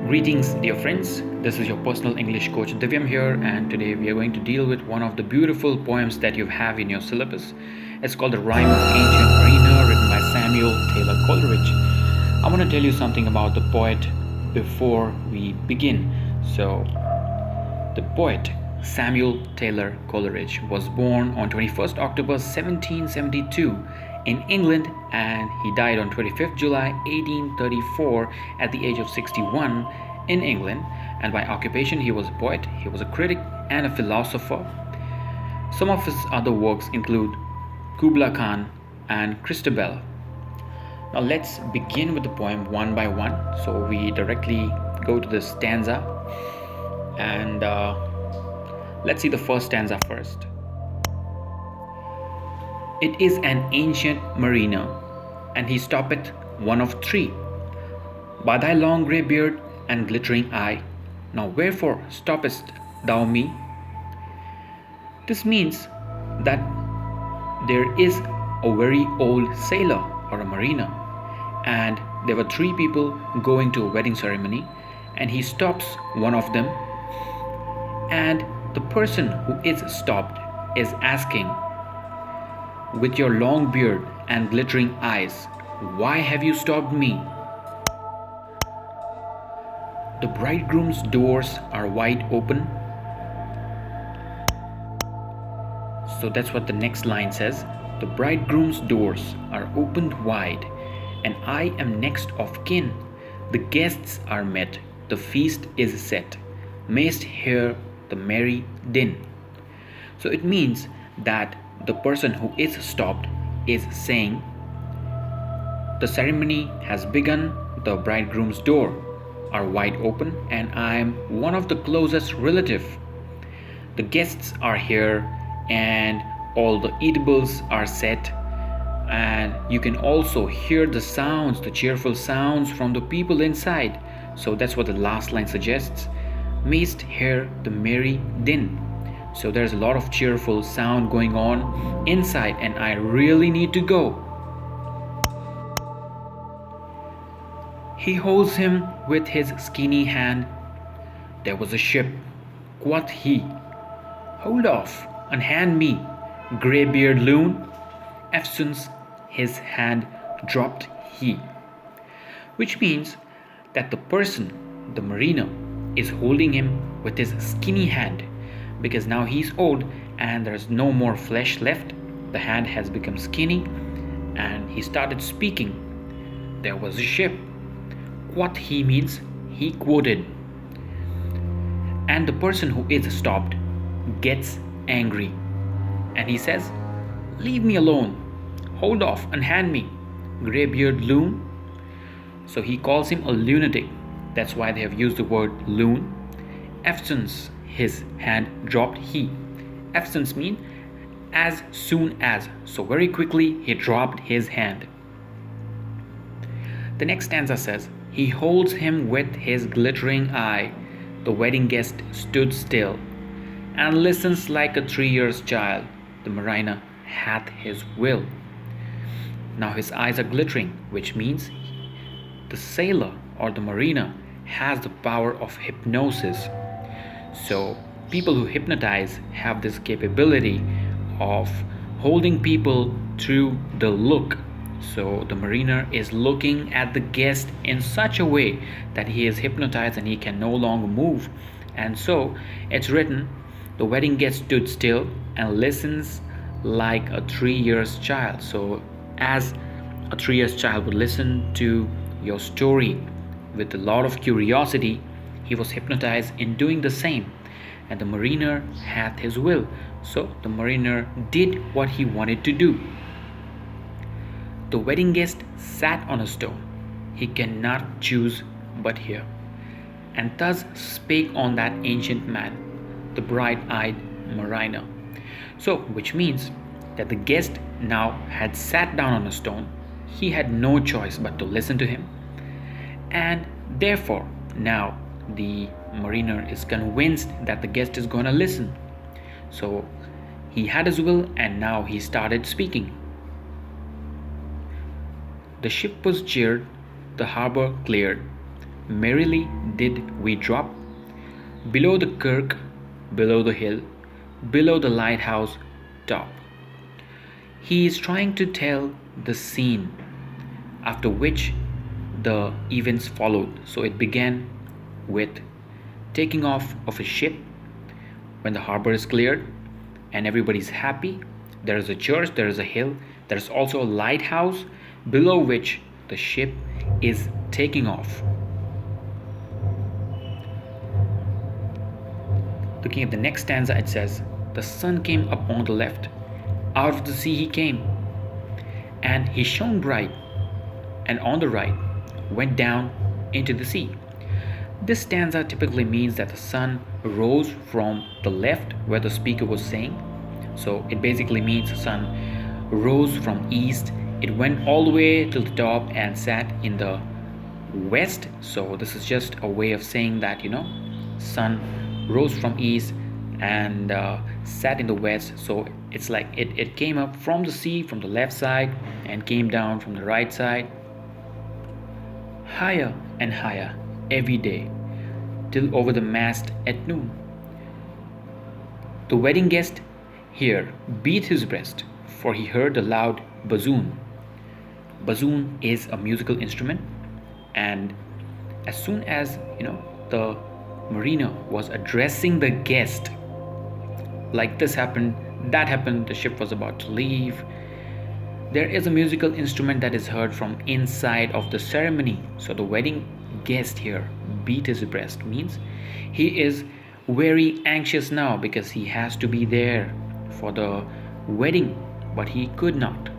Greetings, dear friends. This is your personal English coach Divyam here, and today we are going to deal with one of the beautiful poems that you have in your syllabus. It's called The Rime of Ancient Mariner, written by Samuel Taylor Coleridge. I want to tell you something about the poet before we begin. So, the poet Samuel Taylor Coleridge was born on 21st October 1772 in England, and he died on 25th July 1834 at the age of 61 in England. And by occupation he was a poet, he was a critic and a philosopher. Some of his other works include Kubla Khan and Christabel. Now let's begin with the poem one by one. So we directly go to the stanza, and let's see the first stanza first. It is an ancient mariner, and he stoppeth one of three. By thy long grey beard and glittering eye, now wherefore stoppest thou me? This means that there is a very old sailor or a mariner, and there were three people going to a wedding ceremony, and he stops one of them, and the person who is stopped is asking, with your long beard and glittering eyes, why have you stopped me? The bridegroom's doors are wide open. So that's what the next line says. The bridegroom's doors are opened wide, and I am next of kin. The guests are met, the feast is set. Mayst hear the merry din. So it means that the person who is stopped is saying, the ceremony has begun, the bridegroom's door are wide open, and I am one of the closest relative. The guests are here, and all the eatables are set, and you can also hear the sounds, the cheerful sounds from the people inside. So that's what the last line suggests. Mayst hear the merry din. So there's a lot of cheerful sound going on inside, and I really need to go. He holds him with his skinny hand. There was a ship, quoth he. Hold off, unhand me, grey-beard loon. Eftsoons his hand dropped he. Which means that the person, the mariner, is holding him with his skinny hand, because now he's old and there's no more flesh left. The hand has become skinny, and he started speaking. There was a ship. Quoth he means he quoted. And the person who is stopped gets angry, and he says, leave me alone, hold off, unhand me, grey-beard loon. So he calls him a lunatic. That's why they have used the word loon. Eftsoons his hand dropped he. Eftsoons mean as soon as. So very quickly he dropped his hand. The next stanza says, he holds him with his glittering eye. The wedding guest stood still, and listens like a 3 years child. The mariner hath his will. Now his eyes are glittering, which means the sailor or the mariner has the power of hypnosis. So people who hypnotize have this capability of holding people through the look. So the mariner is looking at the guest in such a way that he is hypnotized and he can no longer move. And so it's written, the wedding guest stood still and listens like a 3 years child. So as a 3 years child would listen to your story with a lot of curiosity, he was hypnotized in doing the same. And the mariner hath his will. So the mariner did what he wanted to do. The wedding guest sat on a stone. He cannot choose but hear. And thus spake on that ancient man, the bright-eyed mariner. So, which means that the guest now had sat down on a stone. He had no choice but to listen to him. And therefore, now the mariner is convinced that the guest is going to listen. So he had his will, and now he started speaking. The ship was cheered, the harbor cleared. merrily did we drop, below the kirk, below the hill, below the lighthouse top. He is trying to tell the scene after which the events followed. So it began with taking off of a ship when the harbor is cleared and everybody's happy. There is a church, there is a hill, there is also a lighthouse below which the ship is taking off. Looking at the next stanza, it says, "The sun came up on the left, out of the sea he came, and he shone bright, and on the right went down into the sea." This stanza typically means that the sun rose from the left where the speaker was saying. So it basically means the sun rose from east. It went all the way to the top and sat in the west. So this is just a way of saying that, sun rose from east and sat in the west. So it's like it came up from the sea from the left side and came down from the right side, higher and higher every day, till over the mast at noon. The wedding guest here beat his breast, for he heard a loud bassoon. Bassoon is a musical instrument, and as soon as the mariner was addressing the guest, like this happened, that happened, the ship was about to leave, there is a musical instrument that is heard from inside of the ceremony. So the wedding guest here beat his breast, means he is very anxious now because he has to be there for the wedding, but he could not.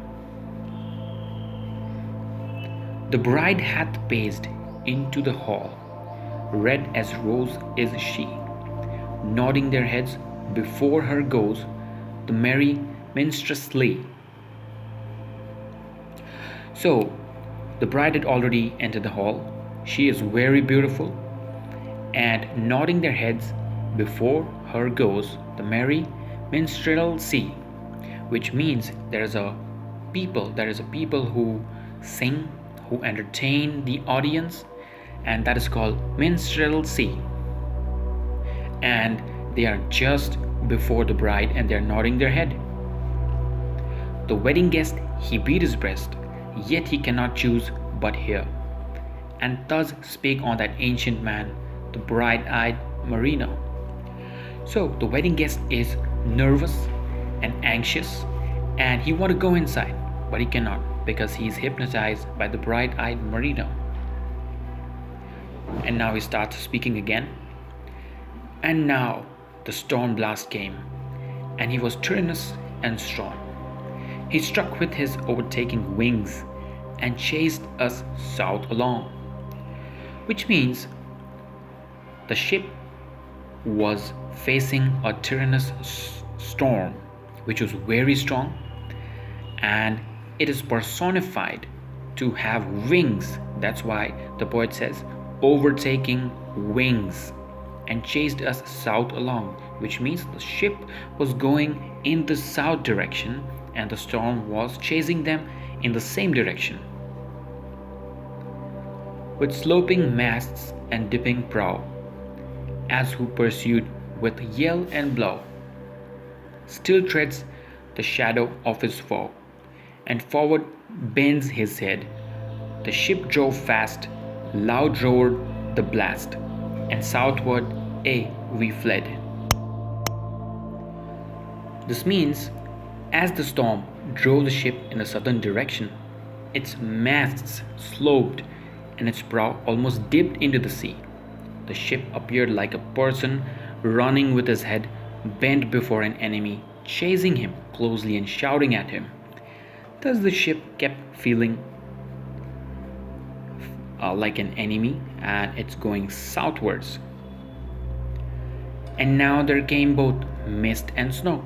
The bride hath paced into the hall, red as rose is she, nodding their heads before her goes the merry minstrelsy. So the bride had already entered the hall. She is very beautiful, and nodding their heads before her goes the merry minstrelsy, which means there is a people who sing, who entertain the audience, and that is called minstrelsy. And they are just before the bride and they are nodding their head. The wedding guest, he beat his breast, yet he cannot choose but hear, and thus spake on that ancient man, the bright-eyed mariner. So the wedding guest is nervous and anxious, and he want to go inside, but he cannot because he is hypnotized by the bright-eyed mariner. And now he starts speaking again. And now the storm blast came, and he was tyrannous and strong. He struck with his overtaking wings and chased us south along, which means the ship was facing a tyrannous storm which was very strong, and it is personified to have wings. That's why the poet says overtaking wings and chased us south along, which means the ship was going in the south direction and the storm was chasing them in the same direction. With sloping masts and dipping prow, as who pursued with yell and blow, still treads the shadow of his foe, and forward bends his head. The ship drove fast, loud roared the blast, and southward we fled. This means, as the storm drove the ship in the southern direction, its masts sloped and its prow almost dipped into the sea. The ship appeared like a person running with his head bent before an enemy, chasing him closely and shouting at him. Thus the ship kept feeling like an enemy, and it's going southwards. And now there came both mist and snow,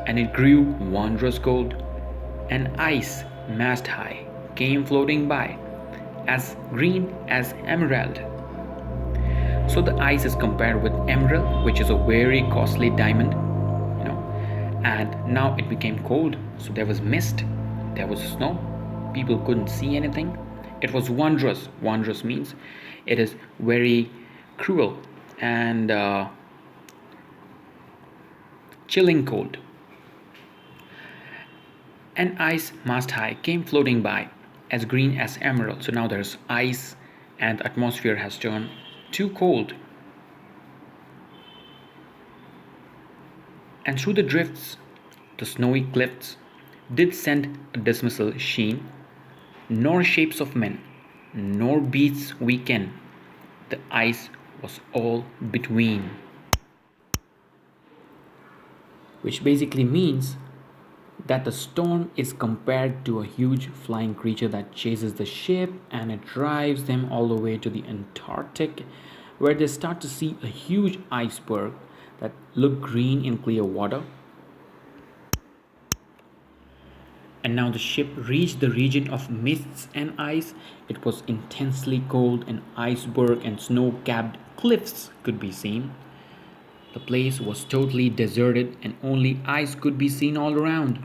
and it grew wondrous cold, and ice mast high came floating by, as green as emerald. So the ice is compared with emerald, which is a very costly diamond, and now it became cold. So there was mist, there was snow, people couldn't see anything. It was wondrous. Wondrous means it is very cruel and chilling cold. An ice mast high came floating by, as green as emerald. So now there's ice, and the atmosphere has turned too cold. And through the drifts, the snowy cliffs did send a dismissal sheen, nor shapes of men, nor beasts we ken. The ice was all between. Which basically means that the storm is compared to a huge flying creature that chases the ship and it drives them all the way to the Antarctic, where they start to see a huge iceberg that look green in clear water. And now the ship reached the region of mists and ice. It was intensely cold, and iceberg and snow capped cliffs could be seen. The place was totally deserted, and only ice could be seen all around.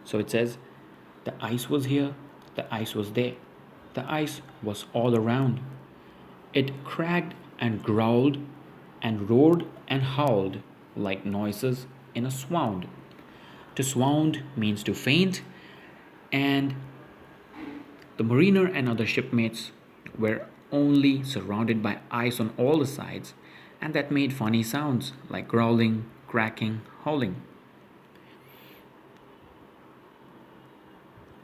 So it says, the ice was here, the ice was there, the ice was all around. It cracked and growled and roared and howled like noises in a swound. To swound means to faint, and the mariner and other shipmates were only surrounded by ice on all the sides, and that made funny sounds like growling, cracking, howling.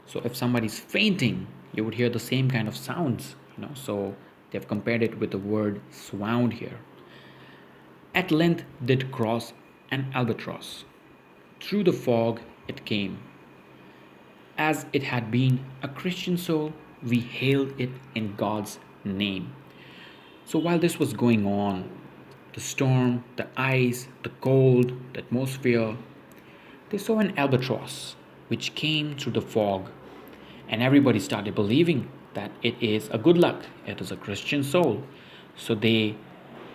So if somebody's fainting, you would hear the same kind of sounds, So they've compared it with the word swound here. At length did cross an albatross. Through the fog it came. As it had been a Christian soul, we hailed it in God's name. So while this was going on, the storm, the ice, the cold, the atmosphere, they saw an albatross which came through the fog, and everybody started believing that it is a good luck, it is a Christian soul. So they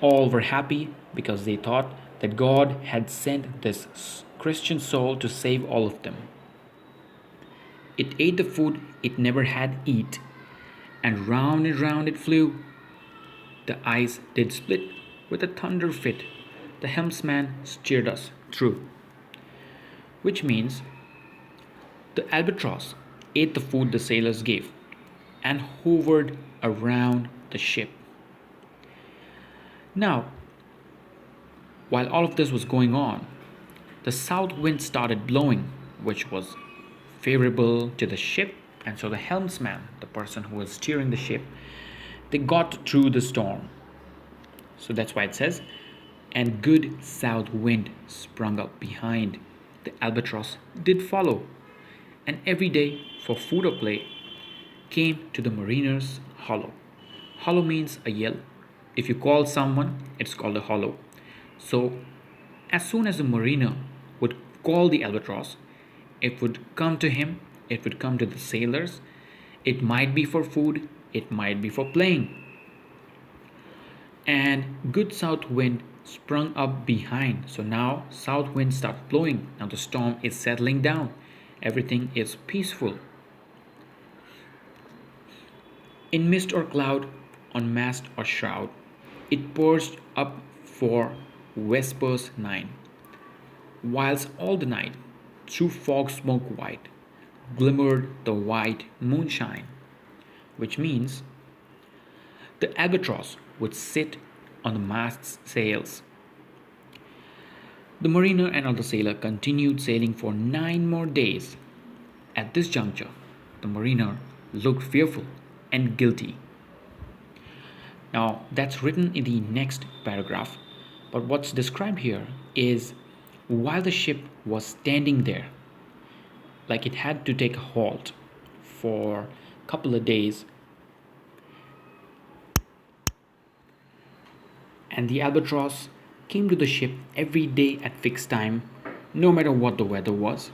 all were happy because they thought that God had sent this Christian soul to save all of them. It ate the food it never had eat, and round it flew. The ice did split with a thunder fit. The helmsman steered us through. Which means the albatross ate the food the sailors gave and hovered around the ship. Now, while all of this was going on, the south wind started blowing, which was favorable to the ship, and so the helmsman, the person who was steering the ship, they got through the storm. So that's why it says, and good south wind sprung up behind. The albatross did follow, and every day for food or play came to the mariner's hollow. Hollow means a yell. If you call someone, it's called a hollow. So as soon as the mariner would call the albatross, it would come to him, it would come to the sailors. It might be for food, it might be for playing. And good south wind sprung up behind. So now south wind starts blowing. Now the storm is settling down. Everything is peaceful. In mist or cloud, on mast or shroud, it pours up for Vespers 9. Whilst all the night, through fog smoke white, glimmered the white moonshine, which means the albatross would sit on the mast's sails. The mariner and other sailor continued sailing for 9 more days. At this juncture, the mariner looked fearful and guilty. Now, that's written in the next paragraph, but what's described here is while the ship was standing there, like it had to take a halt for a couple of days, and the albatross came to the ship every day at fixed time, no matter what the weather was.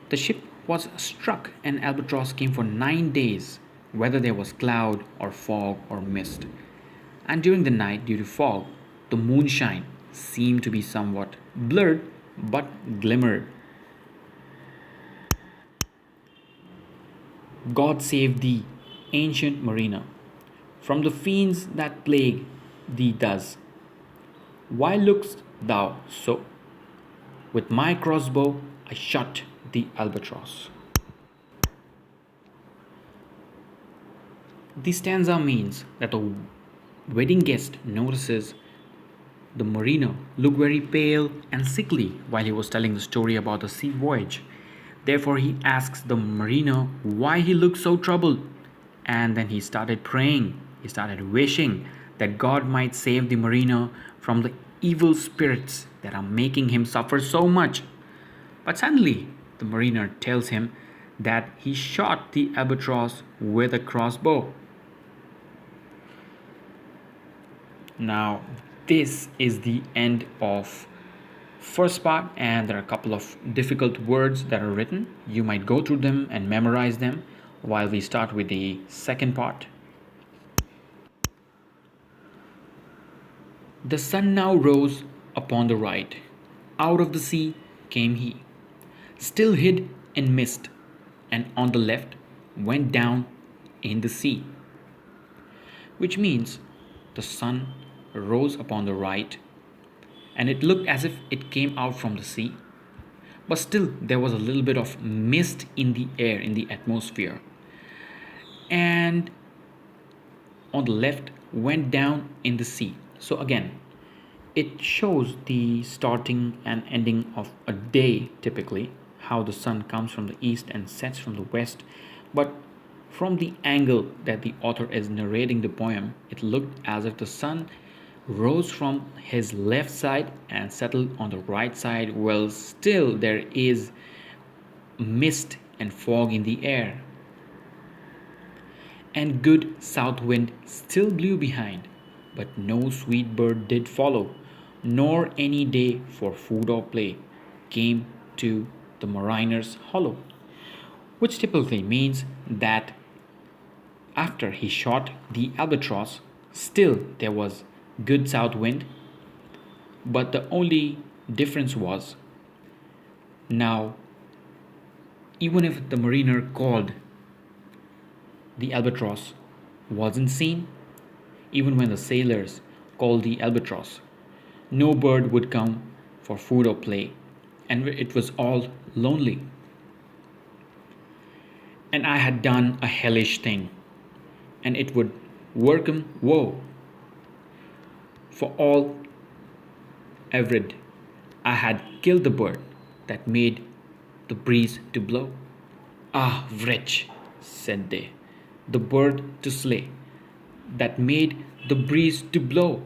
The ship was struck, and albatross came for 9 days, whether there was cloud or fog or mist. And during the night, due to fog, the moonshine seemed to be somewhat blurred but glimmered. God save thee, ancient mariner, from the fiends that plague thee thus. Why look'st thou so? With my crossbow I shot the albatross. The stanza means that the wedding guest notices the mariner looked very pale and sickly while he was telling the story about the sea voyage. Therefore, he asks the mariner why he looked so troubled. And then he started praying, he started wishing that God might save the mariner from the evil spirits that are making him suffer so much. But suddenly, the mariner tells him that he shot the albatross with a crossbow. Now, this is the end of first part, and there are a couple of difficult words that are written. You might go through them and memorize them while we start with the second part. The sun now rose upon the right. Out of the sea came he, still hid in mist, and on the left went down in the sea. Which means the sun rose upon the right, and it looked as if it came out from the sea, but still there was a little bit of mist in the air, in the atmosphere. And on the left went down in the sea. So again, it shows the starting and ending of a day typically, how the sun comes from the east and sets from the west. But from the angle that the author is narrating the poem, it looked as if the sun rose from his left side and settled on the right side, while still there is mist and fog in the air. And good south wind still blew behind, but no sweet bird did follow, nor any day for food or play came to the mariner's hollow. Which typically means that after he shot the albatross, still there was good south wind, but the only difference was now, even if the mariner called, the albatross wasn't seen. Even when the sailors called the albatross, no bird would come for food or play, and it was all lonely. And I had done a hellish thing, and it would work him woe. For all averred, I had killed the bird that made the breeze to blow. Ah, wretch, said they, the bird to slay that made the breeze to blow.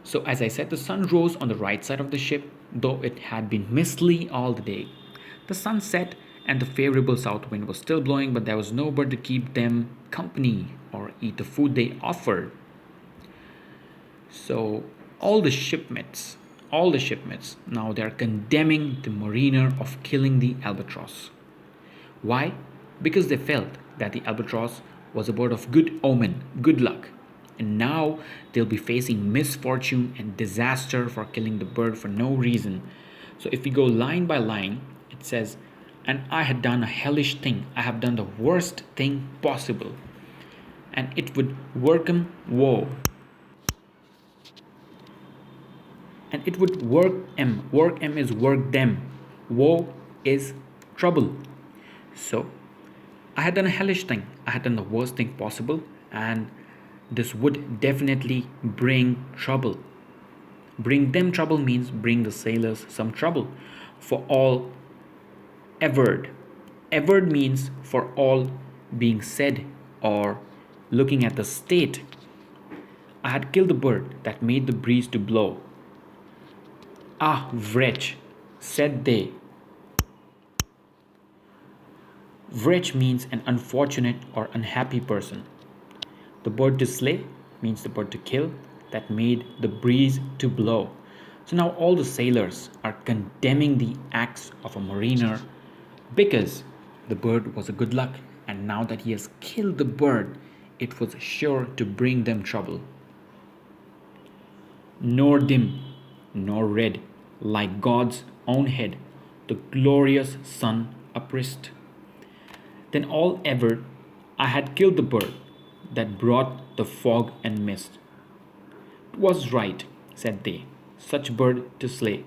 So, as I said, the sun rose on the right side of the ship, though it had been misty all the day. The sun set, and the favorable south wind was still blowing, but there was no bird to keep them company or eat the food they offered. So, all the shipmates, now they are condemning the mariner of killing the albatross. Why? Because they felt that the albatross was a bird of good omen, good luck. And now they'll be facing misfortune and disaster for killing the bird for no reason. So if we go line by line, it says, and I had done a hellish thing. I have done the worst thing possible. And it would work him woe. And it would work em. Work em is work them. Woe is trouble. So I had done a hellish thing. I had done the worst thing possible, and this would definitely bring trouble. Bring them trouble means bring the sailors some trouble. For all evered. Evered means for all being said or looking at the state. I had killed the bird that made the breeze to blow. Ah, wretch, said they. Wretch means an unfortunate or unhappy person. The bird to slay means the bird to kill that made the breeze to blow. So now all the sailors are condemning the acts of a mariner because the bird was a good luck, and now that he has killed the bird, it was sure to bring them trouble. Nor dim, nor red, like God's own head, the glorious sun a priest. Then all ever I had killed the bird that brought the fog and mist. 'Twas right, said they, such bird to slay,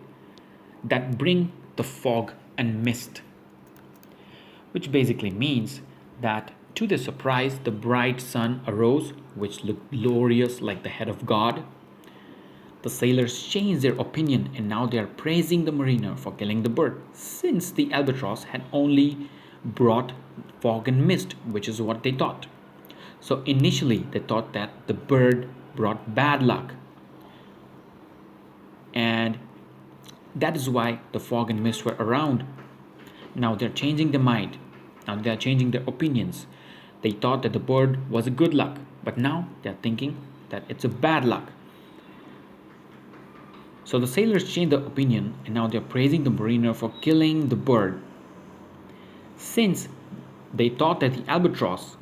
that bring the fog and mist. Which basically means that to their surprise the bright sun arose, which looked glorious like the head of God. The sailors changed their opinion and now they are praising the mariner for killing the bird, since the albatross had only brought fog and mist, which is what they thought. So initially they thought that the bird brought bad luck, and that is why the fog and mist were around. Now they're changing their mind. Now they're changing their opinions. They thought that the bird was a good luck, but now they're thinking that it's a bad luck. So the sailors changed their opinion and now they're praising the mariner for killing the bird, since they thought that the albatross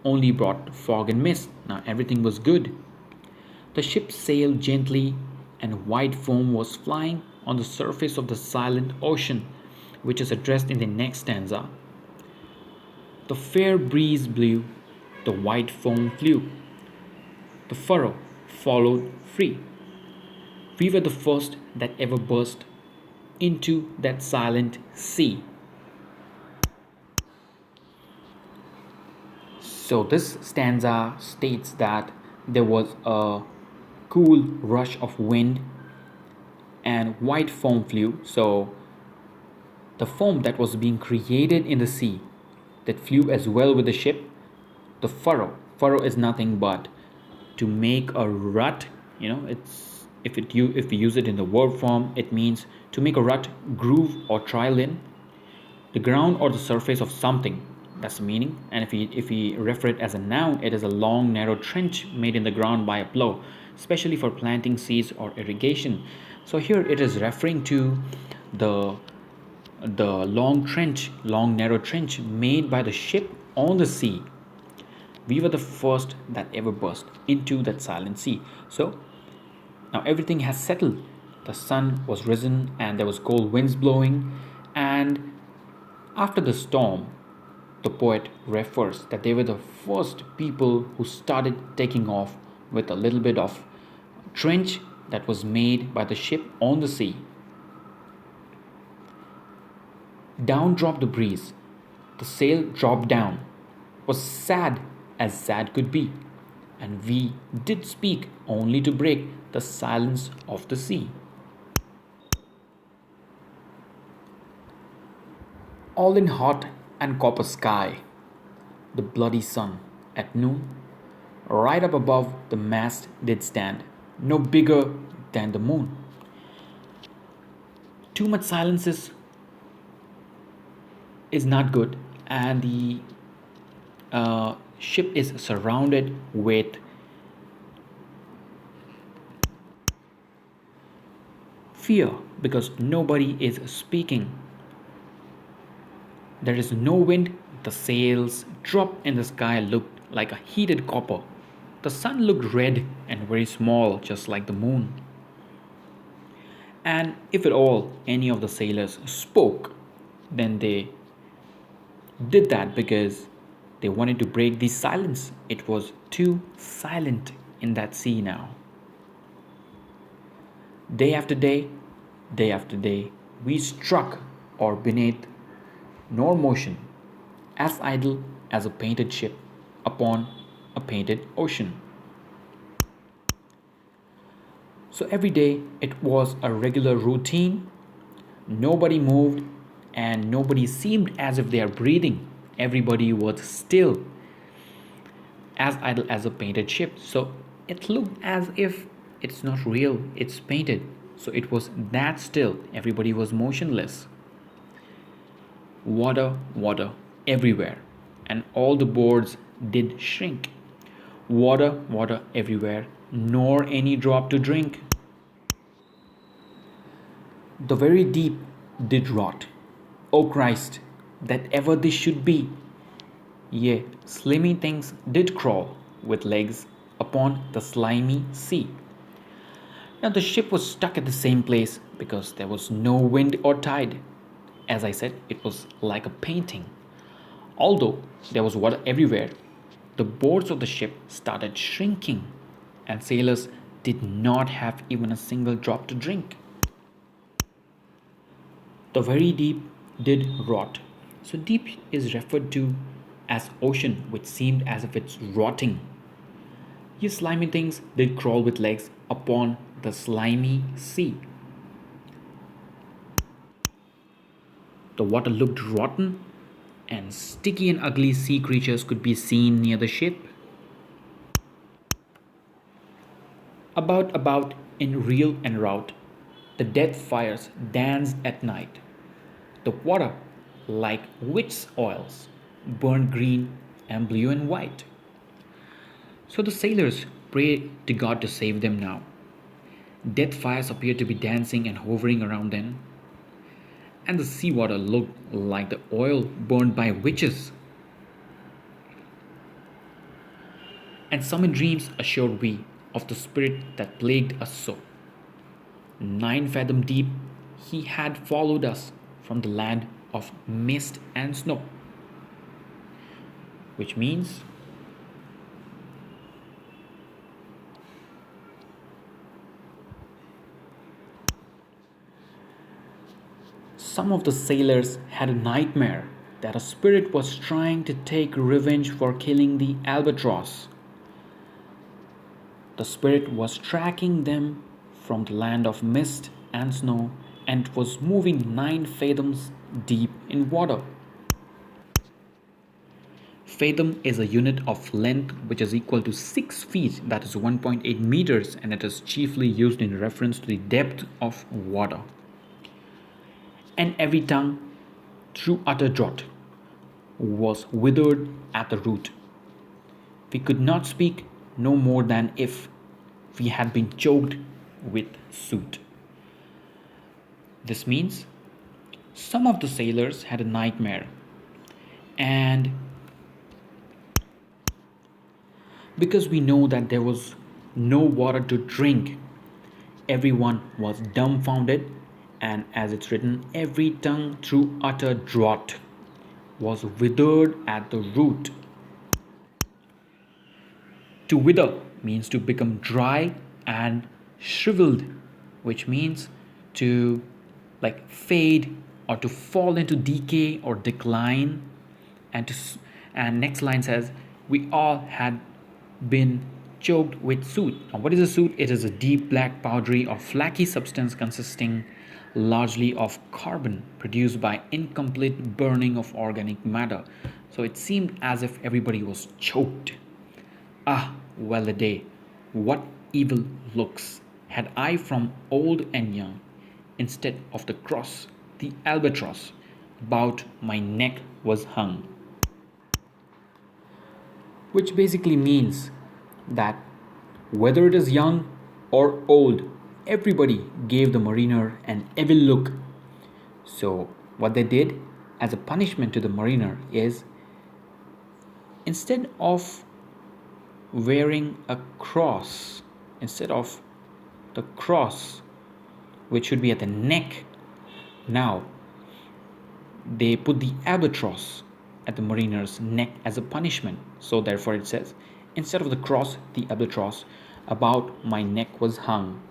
only brought fog and mist. Now everything was good. The ship sailed gently and white foam was flying on the surface of the silent ocean, which is addressed in the next stanza. The fair breeze blew, the white foam flew, the furrow followed free. We were the first that ever burst into that silent sea. So this stanza states that there was a cool rush of wind and white foam flew. So the foam that was being created in the sea that flew as well with the ship. The furrow is nothing but to make a rut. It's if we use it in the verb form, it means to make a rut, groove, or trial in the ground or the surface of something. That's the meaning. And if we refer it as a noun, it is a long narrow trench made in the ground by a plow, especially for planting seeds or irrigation. So here it is referring to the long narrow trench made by the ship on the sea. We were the first that ever burst into that silent sea. So now everything has settled. The sun was risen and there was cold winds blowing, and after the storm, the poet refers that they were the first people who started taking off with a little bit of trench that was made by the ship on the sea. Down dropped the breeze. The sail dropped down, was sad as sad could be, and we did speak only to break the silence of the sea. All in hot and copper sky, the bloody sun at noon, right up above the mast did stand, no bigger than the moon. Too much silence is not good, and the ship is surrounded with fear because nobody is speaking. There is no wind. The sails dropped in the sky looked like a heated copper. The sun looked red and very small, just like the moon. And if at all any of the sailors spoke, then they did that because they wanted to break the silence. It was too silent in that sea now. Day after day after day, we struck or beneath nor motion, as idle as a painted ship upon a painted ocean. So every day it was a regular routine. Nobody moved and nobody seemed as if they are breathing. Everybody was still, as idle as a painted ship. So it looked as if it's not real, it's painted. So it was that still. Everybody was motionless. Water everywhere, and all the boards did shrink. Water everywhere, nor any drop to drink. The very deep did rot. O Christ, that ever this should be. Yea, slimy things did crawl with legs upon the slimy sea. Now the ship was stuck at the same place because there was no wind or tide. As I said, it was like a painting. Although there was water everywhere, the boards of the ship started shrinking, and sailors did not have even a single drop to drink. The very deep did rot. So, deep is referred to as ocean, which seemed as if it's rotting. You slimy things did crawl with legs upon the slimy sea. The water looked rotten, and sticky and ugly sea creatures could be seen near the ship. About in reel and rout, the death fires danced at night. The water, like witch oils, burned green and blue and white. So the sailors prayed to God to save them now. Death fires appeared to be dancing and hovering around them, and the seawater looked like the oil burned by witches. And some in dreams assured we of the spirit that plagued us so. 9 fathom deep, he had followed us from the land of mist and snow. Which means some of the sailors had a nightmare that a spirit was trying to take revenge for killing the Albatross. The spirit was tracking them from the land of mist and snow and was moving 9 fathoms deep in water. Fathom is a unit of length which is equal to 6 feet, that is 1.8 meters, and it is chiefly used in reference to the depth of water. And every tongue, through utter drought, was withered at the root. We could not speak no more than if we had been choked with soot. This means some of the sailors had a nightmare, and because we know that there was no water to drink, everyone was dumbfounded, and as it's written, every tongue through utter drought was withered at the root. To wither means to become dry and shriveled, which means to fade or to fall into decay or decline. And next line says, we all had been choked with soot. Now, what is a soot? It is a deep black powdery or flaky substance consisting largely of carbon produced by incomplete burning of organic matter. So it seemed as if everybody was choked. Ah, well a day, what evil looks had I from old and young. Instead of the cross, the albatross about my neck was hung. Which basically means that whether it is young or old, everybody gave the mariner an evil look. So, what they did as a punishment to the mariner is, instead of wearing a cross, instead of the cross which should be at the neck, now they put the albatross at the mariner's neck as a punishment. So therefore it says, instead of the cross, the albatross about my neck was hung.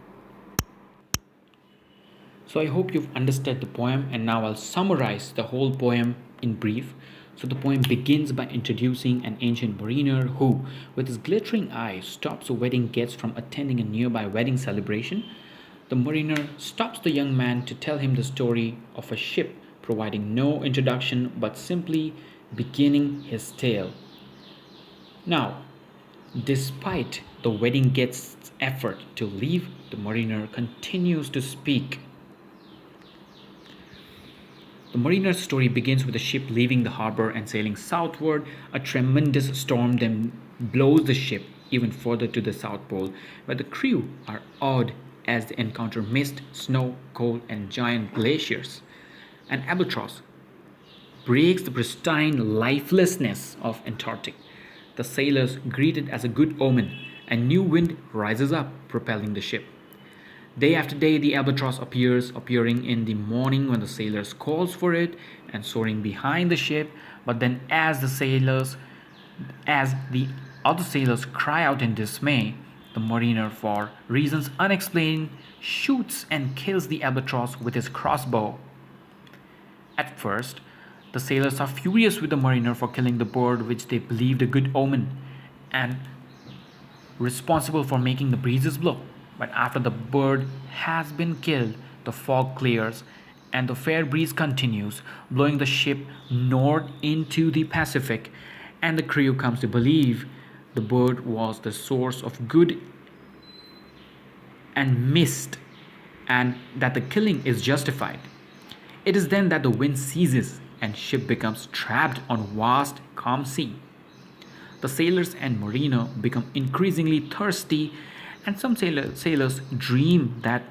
So I hope you've understood the poem, and now I'll summarize the whole poem in brief. So the poem begins by introducing an ancient mariner who, with his glittering eye, stops a wedding guest from attending a nearby wedding celebration. The mariner stops the young man to tell him the story of a ship, providing no introduction but simply beginning his tale. Now, despite the wedding guest's effort to leave, the mariner continues to speak. The mariner's story begins with the ship leaving the harbor and sailing southward. A tremendous storm then blows the ship even further to the South Pole, where the crew are awed as they encounter mist, snow, cold, and giant glaciers. An albatross breaks the pristine lifelessness of Antarctic. The sailors greet it as a good omen. A new wind rises up, propelling the ship. Day after day, the albatross appearing in the morning when the sailors calls for it, and soaring behind the ship. But then, as the other sailors cry out in dismay, the mariner, for reasons unexplained, shoots and kills the albatross with his crossbow. At first, the sailors are furious with the mariner for killing the bird which they believed a good omen and responsible for making the breezes blow. But after the bird has been killed, the fog clears and the fair breeze continues, blowing the ship north into the Pacific, and the crew comes to believe the bird was the source of good and mist, and that the killing is justified. It is then that the wind ceases and ship becomes trapped on vast calm sea. The sailors and mariner become increasingly thirsty, and some sailors dream that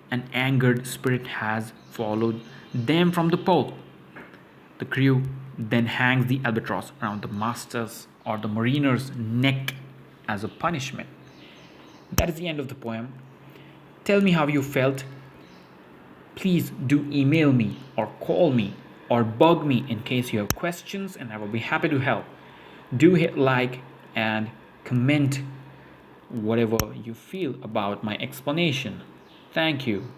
an angered spirit has followed them from the pole. The crew then hangs the albatross around the master's or the mariner's neck as a punishment. That is the end of the poem. Tell me how you felt. Please do email me or call me or bug me in case you have questions, and I will be happy to help. Do hit like and comment whatever you feel about my explanation. Thank you.